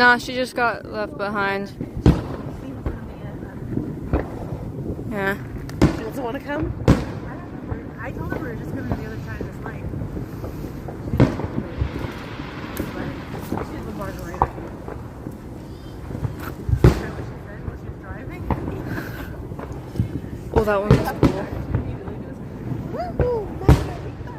Nah, she just got left behind. Yeah. She doesn't want to come? I told her we were just coming to the other side of this lake. She did the margarita. Is that what she said while she was driving? Oh, that one was cool. Woo-hoo, margarita.